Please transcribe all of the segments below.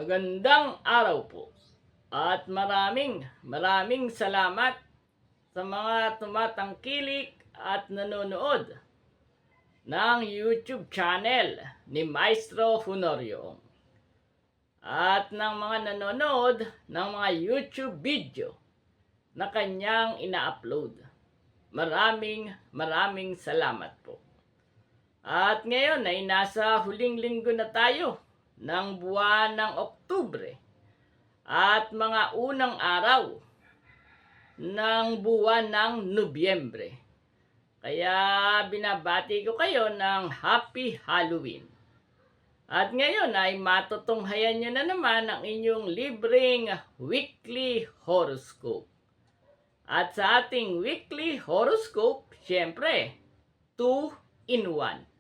Magandang araw po at maraming salamat sa mga tumatangkilik at nanonood ng YouTube channel ni Maestro Honorio at ng mga nanonood ng mga YouTube video na kanyang ina-upload. Maraming salamat po. At ngayon ay nasa huling linggo na tayo ng buwan ng Oktubre at mga unang araw ng buwan ng Nobyembre. Kaya binabati ko kayo ng Happy Halloween. At ngayon ay matutunghayan nyo na naman ang inyong libreng weekly horoscope. At sa ating weekly horoscope, syempre, 2 in 1.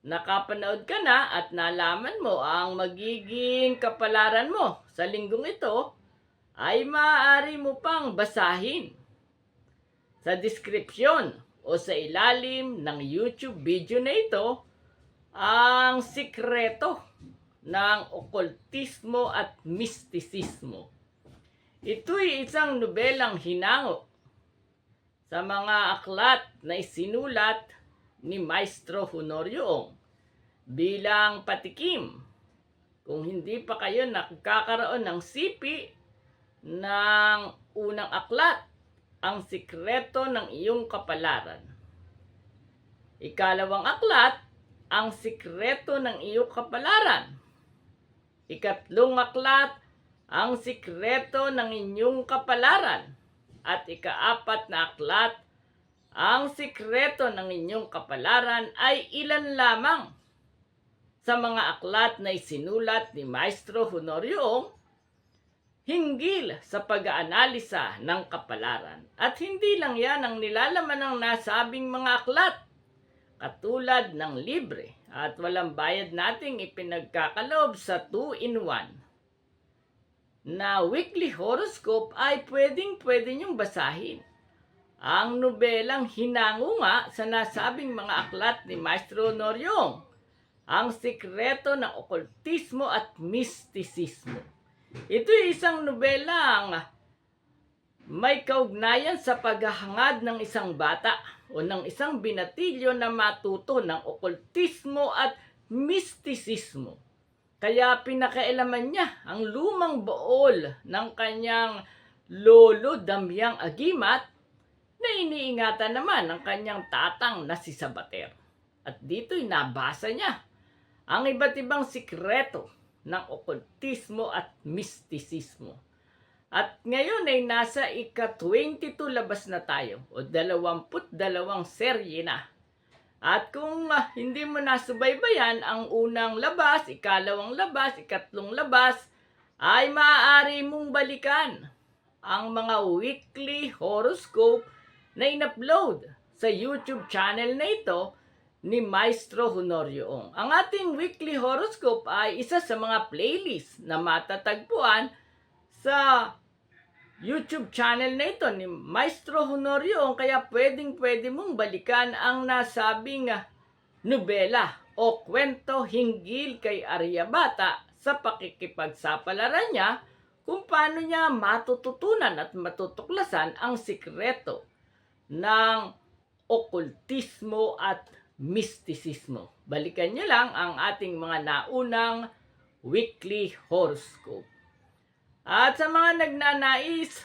Nakapanood ka na at nalaman mo ang magiging kapalaran mo sa linggong ito, ay maaari mo pang basahin sa description o sa ilalim ng YouTube video na ito ang sikreto ng okultismo at mistisismo. Ito'y isang nobelang hinango sa mga aklat na isinulat ni Maestro Honorio bilang patikim. Kung hindi pa kayo nakakaroon ng sipi ng unang aklat, ang sikreto ng iyong kapalaran. Ikalawang aklat, ang sikreto ng iyong kapalaran. Ikatlong aklat, ang sikreto ng inyong kapalaran. At ikaapat na aklat, ang sikreto ng inyong kapalaran ay ilan lamang sa mga aklat na isinulat ni Maestro Honorio hinggil sa pag-aanalisa ng kapalaran. At hindi lang yan ang nilalaman ng nasabing mga aklat, katulad ng libre at walang bayad nating ipinagkakaloob sa 2 in 1 na weekly horoscope ay pwedeng-pwede niyong basahin. Ang nobelang hinango nga sa nasabing mga aklat ni Maestro Honorio, ang sikreto ng okultismo at mistisismo. Ito ay isang nobelang may kaugnayan sa paghahangad ng isang bata o ng isang binatilyo na matuto ng okultismo at mistisismo. Kaya pinakailaman niya ang lumang baol ng kanyang lolo Damiang Agimat na iniingatan naman ng kanyang tatang na si Sabater. At dito'y nabasa niya ang iba't ibang sikreto ng okultismo at mistisismo. At ngayon ay nasa ika-22 labas na tayo o 22 serye na. At kung hindi mo nasubaybayan ang unang labas, ikalawang labas, ikatlong labas, ay maaari mong balikan ang mga weekly horoscope na in-upload sa YouTube channel na ito ni Maestro Honorio. Ang ating weekly horoscope ay isa sa mga playlist na matatagpuan sa YouTube channel na ito ni Maestro Honorio, kaya pwedeng-pwede mong balikan ang nasabing nobela o kwento hinggil kay Aryabhata sa pakikipagsapalaran niya kung paano niya matututunan at matutuklasan ang sikreto ng okultismo at mistisismo. Balikan niyo lang ang ating mga naunang weekly horoscope. At sa mga nagnanais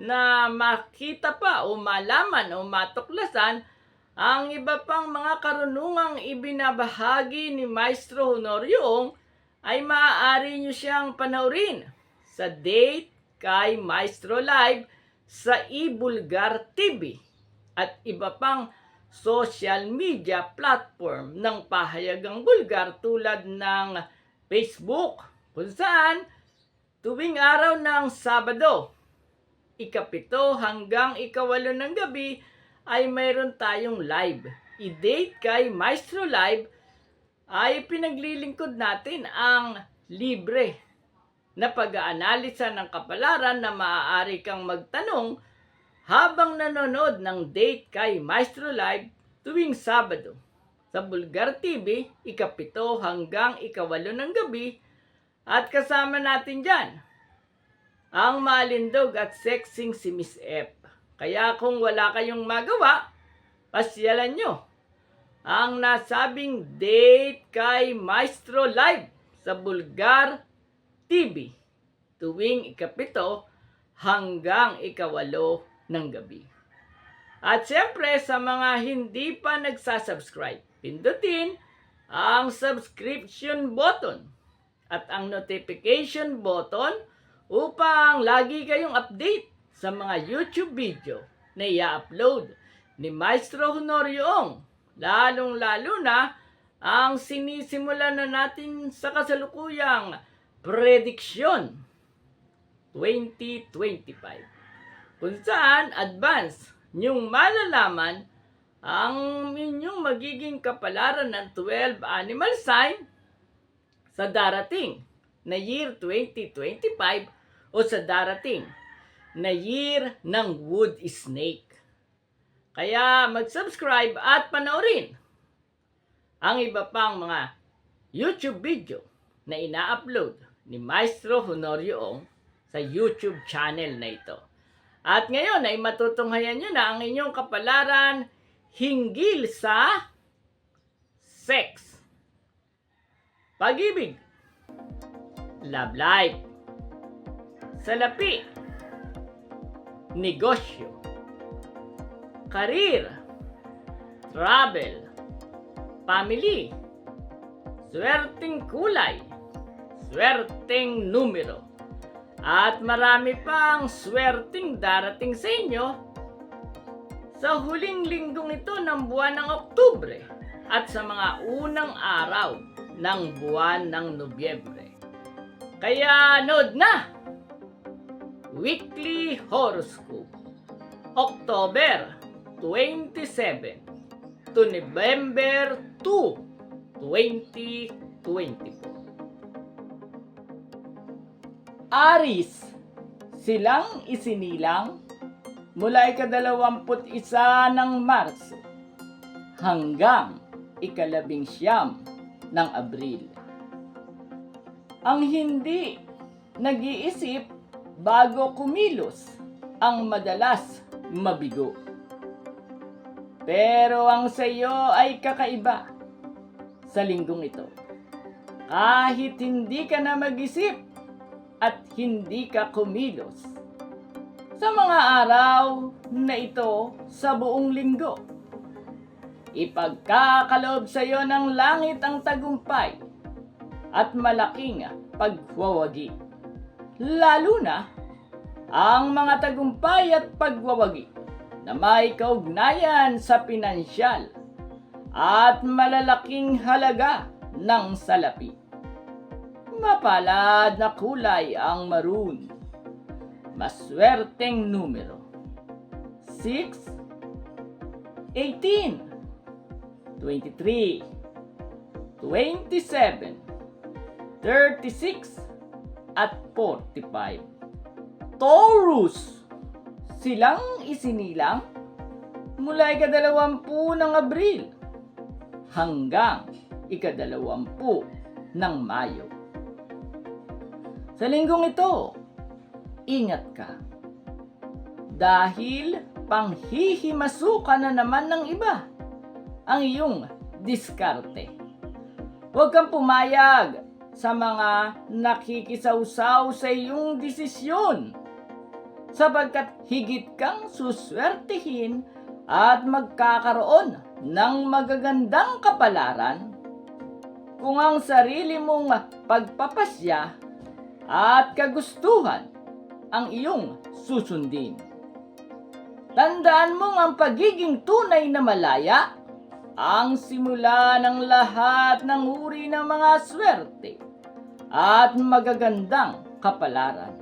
na makita pa o malaman o matuklasan ang iba pang mga karunungang ibinabahagi ni Maestro Honorio, ay maaari nyo siyang panoorin sa Date kay Maestro Live sa iBulgar TV at iba pang social media platform ng pahayagang Bulgar tulad ng Facebook, kung saan tuwing araw ng Sabado, ika-7 hanggang ika-8 ng gabi ay mayroon tayong live. I-Date kay Maestro Live ay pinaglilingkod natin ang libre na pag-aanalisa ng kapalaran na maaari kang magtanong habang nanonood ng Date kay Maestro Live tuwing Sabado sa Bulgar TV, ika-7 hanggang ika-8 ng gabi, At kasama natin dyan ang malindog at sexing si Miss F. Kaya kung wala kayong magawa, pasyalan nyo ang nasabing date kay Maestro Live sa Bulgar TV tuwing ikapito hanggang ikawalo ng gabi. At siyempre sa mga hindi pa nagsasubscribe, pindutin ang subscription button at ang notification button upang lagi kayong update sa mga YouTube video na i-upload ni Maestro Honorio, lalong-lalo na ang sinisimulan na natin sa kasalukuyang prediksyon 2025. Kung saan advance niyong malalaman ang inyong magiging kapalaran ng 12 animal sign sa darating na year 2025 o sa darating na year ng wood snake. Kaya mag-subscribe at panoorin ang iba pang mga YouTube video na ina-upload ni Maestro Honorio sa YouTube channel na ito. At ngayon ay matutunghayan nyo na ang inyong kapalaran hinggil sa sex, pag-ibig, love life, salapi, negosyo, career, travel, family, swerteng kulay, swerteng numero, at marami pang swerteng darating sa inyo sa huling linggong ito ng buwan ng Oktubre at sa mga unang araw ng buwan ng Nobyembre. Kaya nood na! Weekly Horoscope, October 27 to November 2, 2024. Aris, silang isinilang mula ika-21 ng Marso hanggang ika-19 ng Abril. Ang hindi nag-iisip bago kumilos ang madalas mabigo. Pero ang sayo ay kakaiba sa linggong ito. Kahit hindi ka na mag-isip at hindi ka kumilos sa mga araw na ito sa buong linggo, ipagkakaloob sa iyo ng langit ang tagumpay at malaking pagwawagi. Lalo na ang mga tagumpay at pagwawagi na may kaugnayan sa pinansyal at malalaking halaga ng salapi. Mapalad na kulay ang maroon. Maswerteng numero 6, 18, 23, 27, 36, at 45. Taurus, silang isinilang mula ika-20 ng Abril hanggang ika-20 ng Mayo. Sa linggong ito, ingat ka. Dahil panghihimasukan na naman ng iba ang iyong diskarte. Huwag kang pumayag sa mga nakikisawsaw sa iyong desisyon, sapagkat higit kang suswertihin at magkakaroon ng magagandang kapalaran kung ang sarili mong pagpapasya at kagustuhan ang iyong susundin. Tandaan mong ang pagiging tunay na malaya ang simula ng lahat ng uri ng mga swerte at magagandang kapalaran.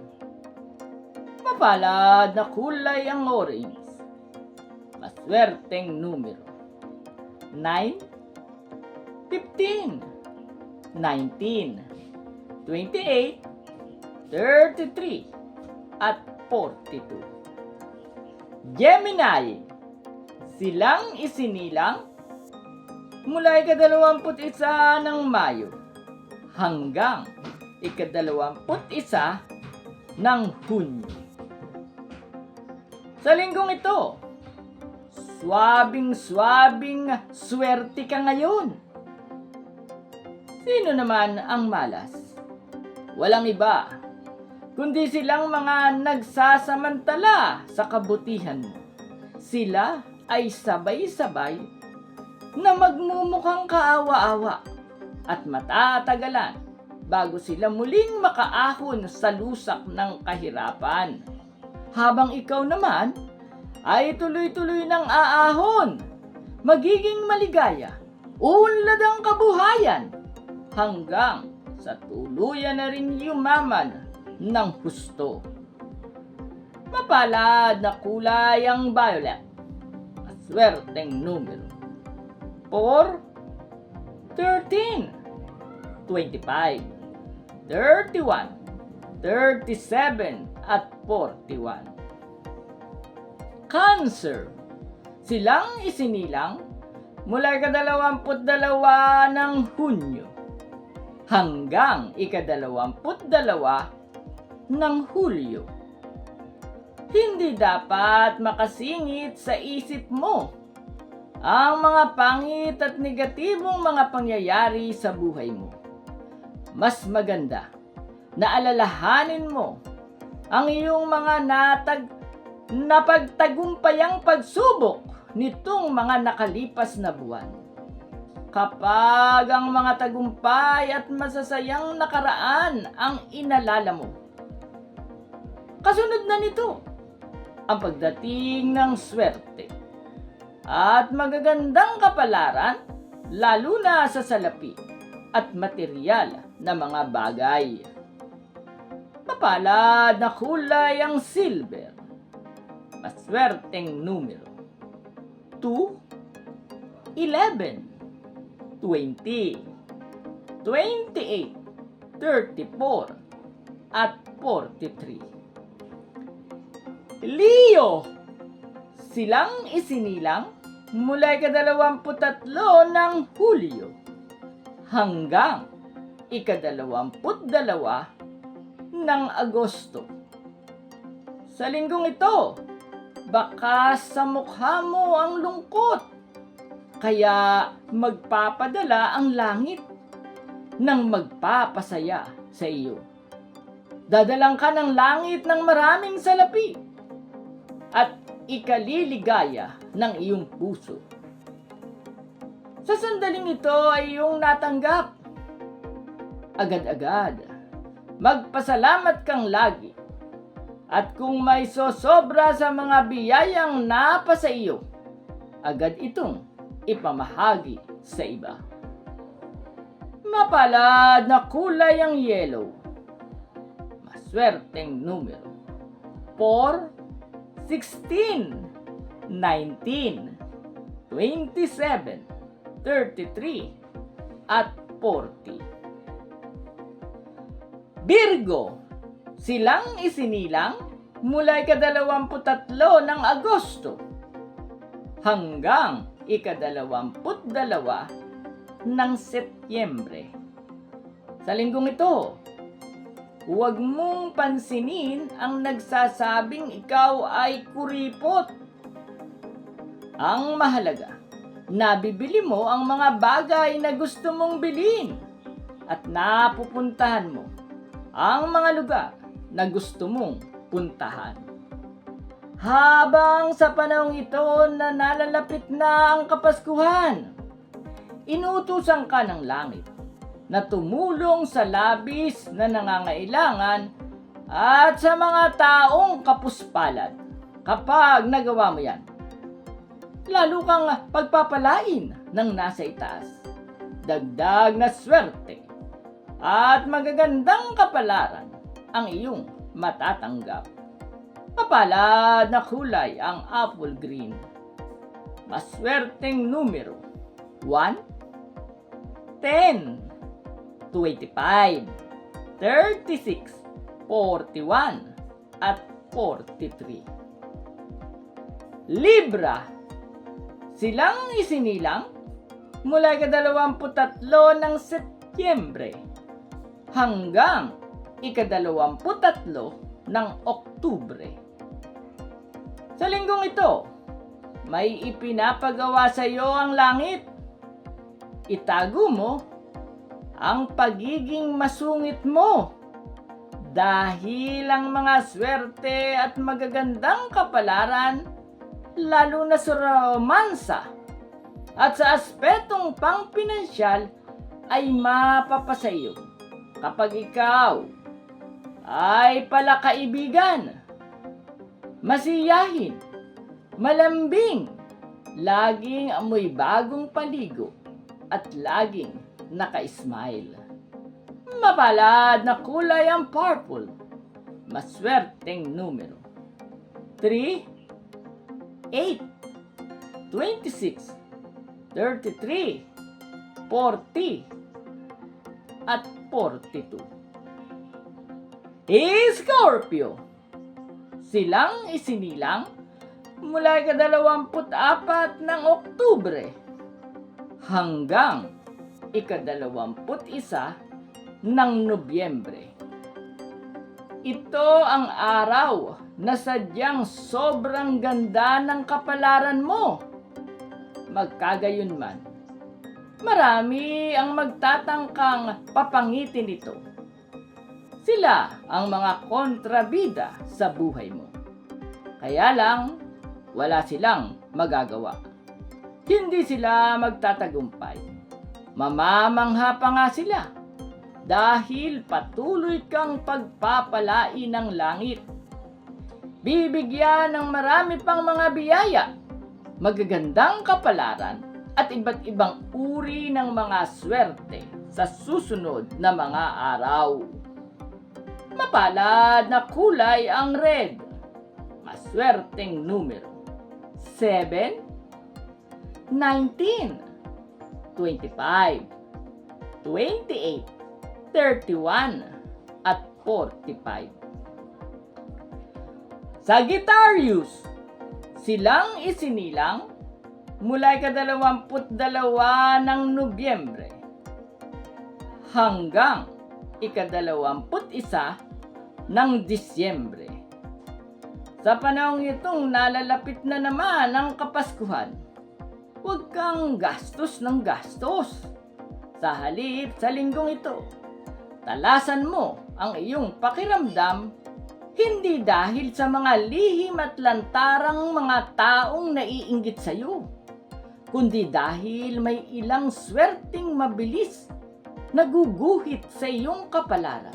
Mapalad na kulay ang orange. Maswerteng numero 9, 15, 19, 28, 33, at 42. Gemini, silang isinilang mula ika-21 ng Mayo hanggang ika-21 ng Hunyo. Sa linggong ito, swabing swerte ka ngayon. Sino naman ang malas? Walang iba, kundi silang mga nagsasamantala sa kabutihan mo. Sila ay sabay-sabay na magmumukhang kaawa-awa at matatagalan bago sila muling makaahon sa lusak ng kahirapan. Habang ikaw naman ay tuloy-tuloy ng aahon, magiging maligaya, unlad ang kabuhayan, hanggang sa tuluyan na rin yumaman ng husto. Mapalad na kulay ang violet, maswerteng numero. 4, 13, 25, 31, 37, at 41. Cancer, silang isinilang mula ika-22 ng Hunyo hanggang ika-22 ng Hulyo. Hindi dapat makasingit sa isip mo ang mga pangit at negatibong mga pangyayari sa buhay mo. Mas maganda na alalahanin mo ang iyong mga napagtagumpayang pagsubok nitong mga nakalipas na buwan. Kapag ang mga tagumpay at masasayang nakaraan ang inalala mo, kasunod na nito ang pagdating ng swerte at magagandang kapalaran, lalo na sa salapi at material na mga bagay. Mapalad na kulay ang silver, maswerteng numero. 2, 11, 20, 28, 34, at 43. Leo, silang isinilang mula ika-23 ng Hulyo hanggang ika-22 ng Agosto. Sa linggong ito, baka sa mukha mo ang lungkot, kaya magpapadala ang langit ng magpapasaya sa iyo. Dadalang ka ng langit ng maraming salapi at ikaliligaya ng iyong puso. Sa sandaling ito ay iyong natanggap. Agad-agad, magpasalamat kang lagi. At kung may sosobra sa mga biyayang napasa iyo, agad itong ipamahagi sa iba. Mapalad na kulay ang yellow, maswerteng numero. 4, 16, 19, 27, 33, at 40. Virgo, silang isinilang mula ika-23 ng Agosto hanggang ika-22 ng Setyembre. Sa linggong ito, huwag mong pansinin ang nagsasabing ikaw ay kuripot. Ang mahalaga, nabibili mo ang mga bagay na gusto mong bilhin at napupuntahan mo ang mga lugar na gusto mong puntahan. Habang sa panahong ito na nalalapit na ang Kapaskuhan, inutusan ka ng langit na tumulong sa labis na nangangailangan at sa mga taong kapuspalad. Kapag nagawa mo yan, lalo kang pagpapalain ng nasa itaas, dagdag na swerte at magagandang kapalaran ang iyong matatanggap. Mapalad na kulay ang apple green, maswerteng numero. 1, 10, 25, 36, 41, at 43. Libra, silang isinilang mula ika-23 ng Setyembre hanggang ika-23 ng Oktubre. Sa linggong ito, may ipinapagawa sa iyo ang langit. Itago mo ang pagiging masungit mo dahil ang mga swerte at magagandang kapalaran, lalo na sa romansa at sa aspetong pangpinansyal, ay mapapasayo kapag ikaw ay palakaibigan, masiyahin, malambing, laging amoy bagong paligo, at laging naka-smile. Mapalad na kulay ang purple, maswerteng numero: 3, 8, 26, 33, 40, at 42. Scorpio, silang isinilang mula ika-24 ng Oktubre hanggang ika-21 ng Nobyembre. Ito ang araw na sadyang sobrang ganda ng kapalaran mo. Magkagayunman, marami ang magtatangkang papangitin ito. Sila ang mga kontrabida sa buhay mo. Kaya lang, wala silang magagawa. Hindi sila magtatagumpay. Mamamangha pa nga sila dahil patuloy kang pagpapalain ng langit. Bibigyan ng marami pang mga biyaya, magagandang kapalaran, at iba't ibang uri ng mga swerte sa susunod na mga araw. Mapalad na kulay ang red, maswerteng numero: 7, 19, 25, 28, 31, at 45. Sagittarius, silang isinilang mula ika-22 ng Nobyembre hanggang ika-21 ng Disyembre. Sa panahong itong nalalapit na naman ang Kapaskuhan, huwag kang gastos ng gastos. Sa halip, sa linggong ito, talasan mo ang iyong pakiramdam, hindi dahil sa mga lihim at lantarang mga taong naiinggit sa iyo, kundi dahil may ilang swerteng mabilis naguguhit sa iyong kapalaran.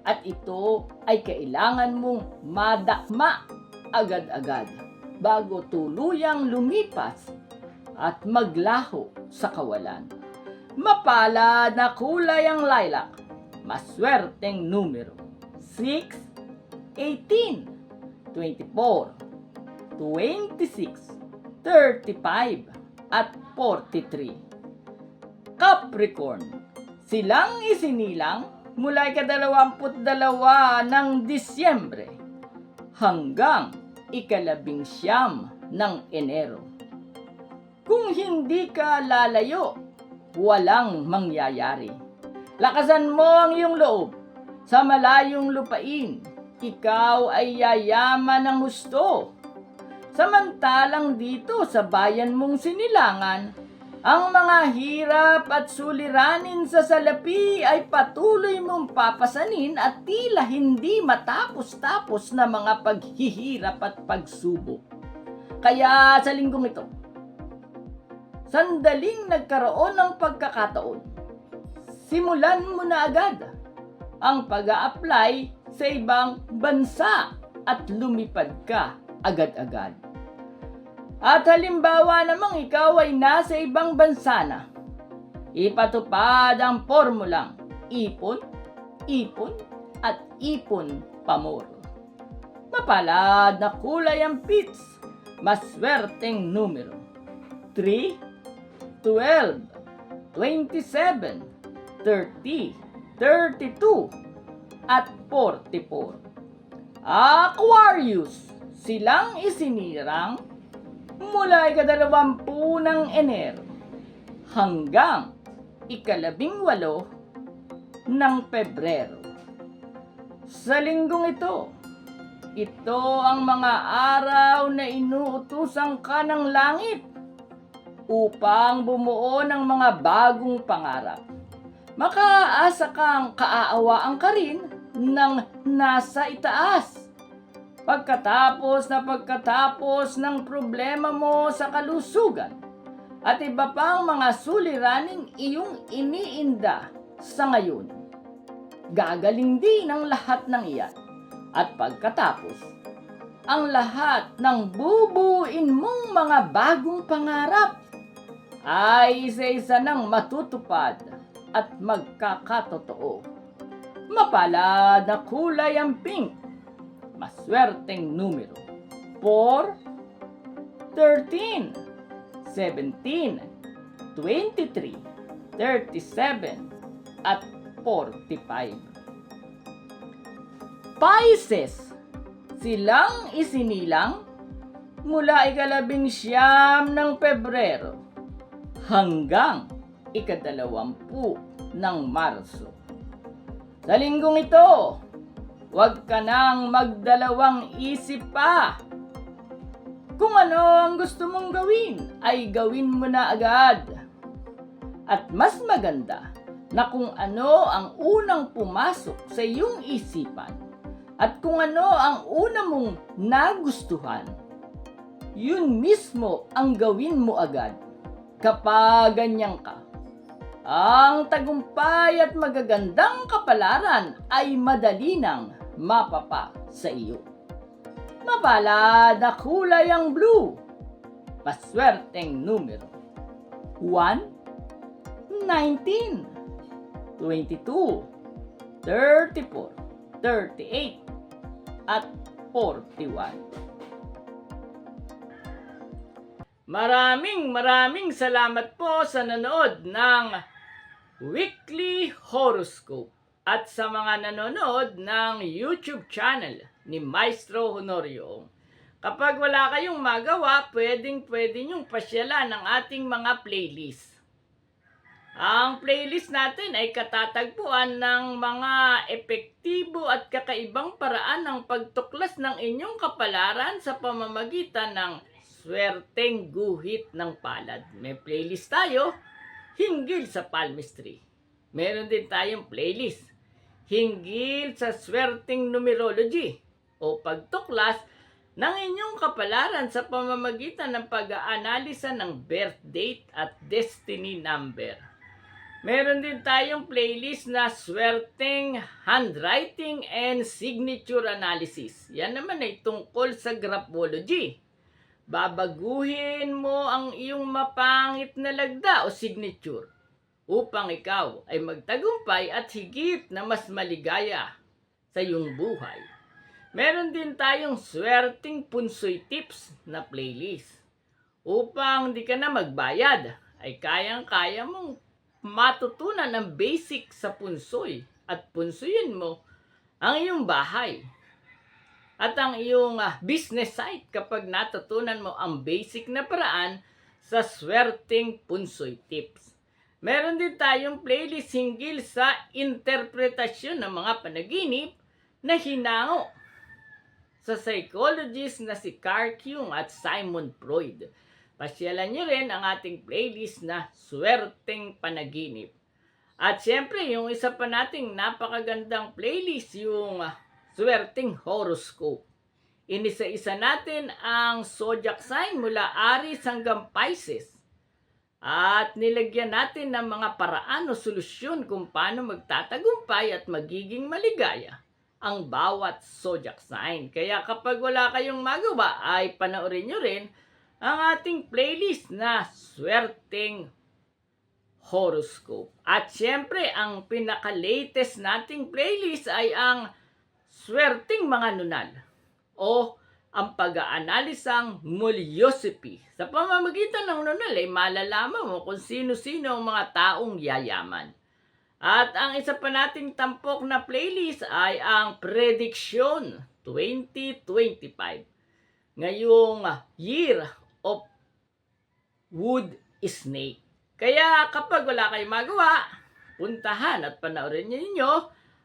At ito ay kailangan mong madakma agad-agad bago tuluyang lumipas at maglaho sa kawalan. Mapalad na kulay ang lilac, maswerteng numero: 6, 18, 24, 26, 35, at 43. Capricorn, silang isinilang mula ika-22 ng Disyembre hanggang ika-19 ng Enero. Kung hindi ka lalayo, walang mangyayari. Lakasan mo ang iyong loob. Sa malayong lupain, ikaw ay yayaman ng husto. Samantalang dito sa bayan mong sinilangan, ang mga hirap at suliranin sa salapi ay patuloy mong papasanin at tila hindi matapos-tapos na mga paghihirap at pagsubok. Kaya sa linggong ito, sandaling nagkaroon ng pagkakataon, simulan mo na agad ang pag-a-apply sa ibang bansa at lumipad ka agad-agad. At halimbawa namang ikaw ay nasa ibang bansa na, ipatupad ang formulang ipon, ipon, at ipon pamor. Mapalad na kulay ang pits, maswerteng numero: 3, 12, 27, 30, 32, at 44. Aquarius, silang isinirang mula ika-20 ng Enero hanggang ika-18 ng Pebrero. Sa linggong ito ang mga araw na inuutusan ka ng langit upang bumuo ng mga bagong pangarap. Makaasa kang kaaawaan ka rin ng nasa itaas. Pagkatapos ng problema mo sa kalusugan at iba pang mga suliraning iyong iniinda sa ngayon, gagaling din ang lahat ng iyan. At pagkatapos, ang lahat ng bubuin mong mga bagong pangarap ay isa-isa nang matutupad at magkakatotoo. Mapalad na kulay ang pink. Maswerteng numero 4, 13, 17, 23, 37, at 45. Pisces, silang isinilang mula ika-19 ng Pebrero hanggang ika-20 ng Marso. Sa linggong ito, huwag ka nang magdalawang isip pa. Kung ano ang gusto mong gawin, ay gawin mo na agad. At mas maganda na kung ano ang unang pumasok sa iyong isipan at kung ano ang una mong nagustuhan, yun mismo ang gawin mo agad. Kapag ganyan ka, ang tagumpay at magagandang kapalaran ay madali nang mapapa sa iyo. Mapalad na kulay ang blue. Maswerteng numero 1, 19, 22, 34, 38, at 41. Maraming salamat po sa nanood ng Weekly Horoscope at sa mga nanonood ng YouTube channel ni Maestro Honorio. Kapag wala kayong magawa, pwede nyong pasyalan ang ating mga playlist. Ang playlist natin ay katatagpuan ng mga epektibo at kakaibang paraan ng pagtuklas ng inyong kapalaran sa pamamagitan ng swerteng guhit ng palad. May playlist tayo hinggil sa palmistry. Meron din tayong playlist hinggil sa swerteng numerology o pagtuklas ng inyong kapalaran sa pamamagitan ng pag-aanalisa ng birth date at destiny number. Meron din tayong playlist na swerteng handwriting and signature analysis. Yan naman ay tungkol sa graphology. Babaguhin mo ang iyong mapangit na lagda o signature upang ikaw ay magtagumpay at higit na mas maligaya sa iyong buhay. Meron din tayong swerteng punsoy tips na playlist upang di ka na magbayad ay kayang-kaya mong matutunan ang basic sa punsoy at punsoyin mo ang iyong bahay at ang iyong business site kapag natutunan mo ang basic na paraan sa swerteng punsoy tips. Meron din tayong playlist hinggil sa interpretasyon ng mga panaginip na hinango sa psychologist na si Carl Jung at Simon Freud. Pasyalan nyo rin ang ating playlist na Swerteng Panaginip. At syempre, yung isa pa nating napakagandang playlist, yung Swerteng Horoscope. Inisa-isa natin ang zodiac sign mula Aries hanggang Pisces. At nilagyan natin ng mga paraan o solusyon kung paano magtatagumpay at magiging maligaya ang bawat zodiac sign. Kaya kapag wala kayong magawa, ay panoorin nyo rin ang ating playlist na Swerteng Horoscope. At syempre, ang pinaka-latest nating playlist ay ang Swerteng Mga Nunal o ang pag-aanalisang Mulyosipy. Sa pamamagitan ng nunal ay malalaman mo kung sino-sino ang mga taong yayaman. At ang isa pa nating tampok na playlist ay ang Prediction 2025. Ngayong Year of Wood Snake. Kaya kapag wala kayong magawa, puntahan at panoorin ninyo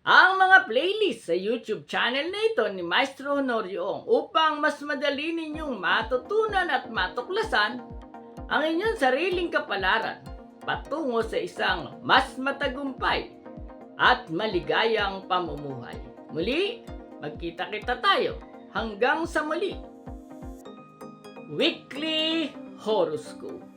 ang mga playlist sa YouTube channel na ito ni Maestro Honorio upang mas madali ninyong matutunan at matuklasan ang inyong sariling kapalaran patungo sa isang mas matagumpay at maligayang pamumuhay. Muli, magkita-kita tayo hanggang sa muli. Weekly Horoscope.